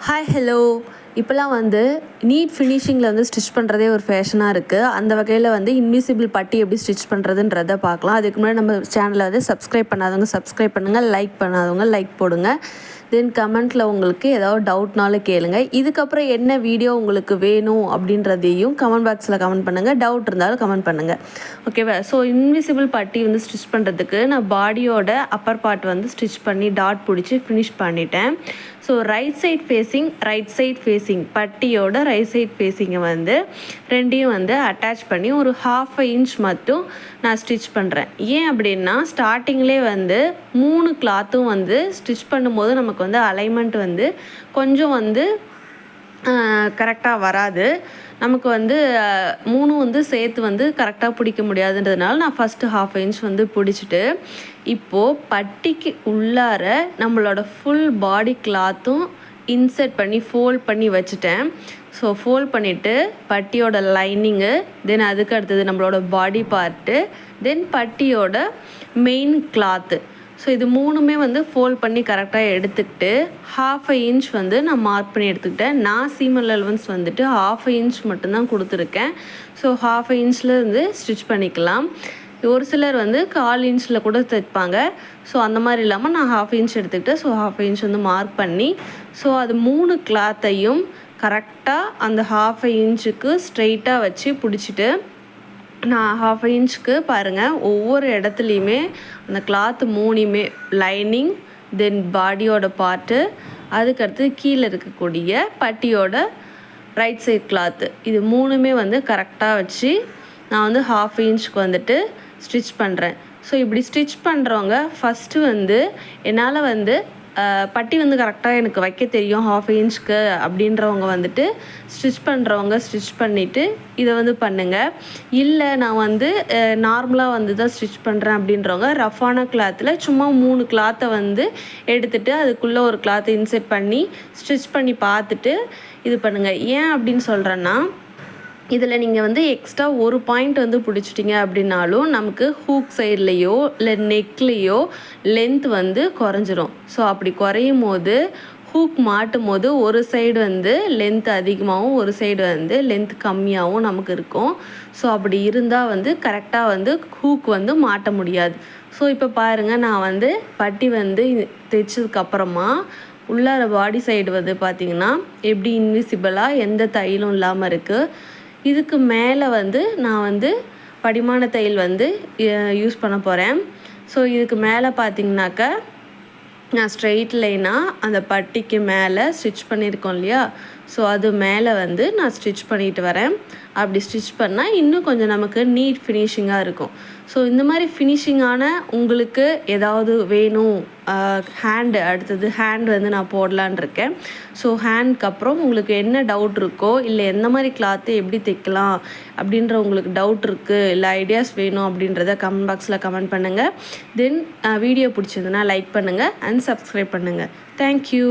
Hi hello. இப்போலாம் NEET ஃபினிஷிங்கில் stitch பண்ணுறதே ஒரு ஃபேஷனாக இருக்குது. அந்த வகையில் இன்விசிபிள் பட்டி எப்படி ஸ்டிச் பண்ணுறதுன்றதை பார்க்கலாம். அதுக்கு முன்னாடி நம்ம சேனலை சப்ஸ்கிரைப் பண்ணாதவங்க சப்ஸ்கிரைப் பண்ணுங்கள், லைக் பண்ணாதவங்க லைக் போடுங்க. தென் கமெண்ட்டில் உங்களுக்கு ஏதாவது டவுட்னாலும் கேளுங்க. இதுக்கப்புறம் என்ன வீடியோ உங்களுக்கு வேணும் அப்படின்றதையும் கமெண்ட் பாக்ஸில் கமெண்ட் பண்ணுங்கள். டவுட் இருந்தாலும் கமெண்ட் பண்ணுங்கள், ஓகேவா? ஸோ இன்விசிபிள் பட்டி ஸ்டிச் பண்ணுறதுக்கு நான் பாடியோட அப்பர் பார்ட் ஸ்டிச் பண்ணி டாட் பிடிச்சி ஃபினிஷ் பண்ணிட்டேன். ஸோ ரைட் சைட் ஃபேஸிங் பட்டியோட ரைட் சைட் ஃபேஸிங்கை ரெண்டையும் அட்டாச் பண்ணி ஒரு 1/2 இன்ச் மட்டும் நான் ஸ்டிச் பண்ணுறேன். ஏன் அப்படின்னா ஸ்டார்டிங்லேயே 3 கிளாத்தும் ஸ்டிச் பண்ணும்போது நமக்கு அலைன்மெண்ட் கொஞ்சம் கரெக்டாக வராது. நமக்கு 3 சேர்த்து கரெக்டாக பிடிக்க முடியாதுன்றதுனால நான் ஃபஸ்ட்டு 1/2 இன்ச் பிடிச்சிட்டு இப்போது பட்டிக்கு உள்ளார நம்மளோட ஃபுல் பாடி கிளாத்தும் இன்சர்ட் பண்ணி ஃபோல்ட் பண்ணி வச்சுட்டேன். ஸோ ஃபோல்ட் பண்ணிவிட்டு பட்டியோட லைனிங்கு, தென் அதுக்கு அடுத்தது நம்மளோட பாடி பார்ட்டு, தென் பட்டியோட மெயின் கிளாத்து. ஸோ இது 3மே ஃபோல்ட் பண்ணி கரெக்டாக எடுத்துக்கிட்டு 1/2 இன்ச் நான் மார்க் பண்ணி எடுத்துக்கிட்டேன். நான் சீமல் அலவன்ஸ் 1/2 இன்ச் மட்டும்தான் கொடுத்துருக்கேன். ஸோ 1/2 இன்ச்சில் ஸ்டிச் பண்ணிக்கலாம். ஒரு சிலர் 1/4 இன்ச்சில் கூட தைப்பாங்க. ஸோ அந்த மாதிரி இல்லாமல் நான் 1/2 இன்ச் எடுத்துக்கிட்டேன். ஸோ 1/2 இன்ச் மார்க் பண்ணி ஸோ அது 3 கிளாத்தையும் கரெக்டாக அந்த 1/2 இன்ச்சுக்கு ஸ்ட்ரெயிட்டாக வச்சு பிடிச்சிட்டு நான் 1/2 இன்ச்சுக்கு பாருங்கள் ஒவ்வொரு இடத்துலையுமே அந்த கிளாத்து 3மே லைனிங், தென் பாடியோட பார்ட்டு, அதுக்கடுத்து கீழே இருக்கக்கூடிய பட்டியோட ரைட் சைட் கிளாத்து, இது 3மே கரெக்டாக வச்சு நான் 1/2 இன்ச்சுக்கு ஸ்டிச் பண்ணுறேன். ஸோ இப்படி ஸ்டிச் பண்ணுறவங்க ஃபஸ்ட்டு என்னால் பட்டி கரெக்டாக எனக்கு வைக்க தெரியும் 1/2 இன்ச்சுக்கு அப்படின்றவங்க ஸ்டிச் பண்ணுறவங்க ஸ்டிச் பண்ணிவிட்டு இதை பண்ணுங்கள். இல்லை நான் நார்மலாக தான் ஸ்டிச் பண்ணுறேன் அப்படின்றவங்க ரஃப்பான கிளாத்தில் சும்மா 3 கிளாத்தை எடுத்துகிட்டு அதுக்குள்ளே ஒரு கிளாத்தை இன்செர்ட் பண்ணி ஸ்டிச் பண்ணி பார்த்துட்டு இது பண்ணுங்கள். ஏன் அப்படின்னு சொல்கிறேன்னா, இதில் நீங்கள் எக்ஸ்ட்ரா ஒரு பாயிண்ட் பிடிச்சிட்டிங்க அப்படின்னாலும் நமக்கு ஹூக் சைட்லேயோ இல்லை நெக்லேயோ லென்த் குறைஞ்சிரும். ஸோ அப்படி குறையும் போது ஹூக் மாட்டும் போது ஒரு சைடு லென்த் அதிகமாகவும் ஒரு சைடு லென்த் கம்மியாகவும் நமக்கு இருக்கும். ஸோ அப்படி இருந்தால் கரெக்டாக ஹூக் மாட்ட முடியாது. ஸோ இப்போ பாருங்கள், நான் பட்டி தைச்சதுக்கப்புறமா உள்ளார பாடி சைடு பார்த்திங்கன்னா எப்படி இன்விசிபிளாக எந்த தையலும் இல்லாமல் இருக்குது. இதுக்கு மேலே நான் படிமான தையல் யூஸ் பண்ண போகிறேன். ஸோ இதுக்கு மேலே பார்த்திங்கனாக்கா நான் ஸ்ட்ரெயிட் லைனாக அந்த பட்டிக்கு மேலே ஸ்டிச் பண்ணியிருக்கோம் இல்லையா, ஸோ அது மேலே நான் ஸ்டிச் பண்ணிட்டு வரேன். அப்படி ஸ்டிச் பண்ணால் இன்னும் கொஞ்சம் நமக்கு நீட் ஃபினிஷிங்காக இருக்கும். ஸோ இந்த மாதிரி ஃபினிஷிங்கான உங்களுக்கு ஏதாவது வேணும், ஹேண்டு அடுத்தது ஹேண்ட் நான் போடலான் இருக்கேன். ஸோ ஹேண்ட்க்கு அப்புறம் உங்களுக்கு என்ன டவுட் இருக்கோ, இல்லை எந்த மாதிரி கிளாத்து எப்படி தைக்கலாம் அப்படின்ற உங்களுக்கு டவுட் இருக்குது, இல்லை ஐடியாஸ் வேணும் அப்படின்றத கமெண்ட் பாக்ஸில் கமெண்ட் பண்ணுங்கள். தென் வீடியோ பிடிச்சிருந்துன்னா லைக் பண்ணுங்கள் அண்ட் சப்ஸ்கிரைப் பண்ணுங்கள். தேங்க்யூ.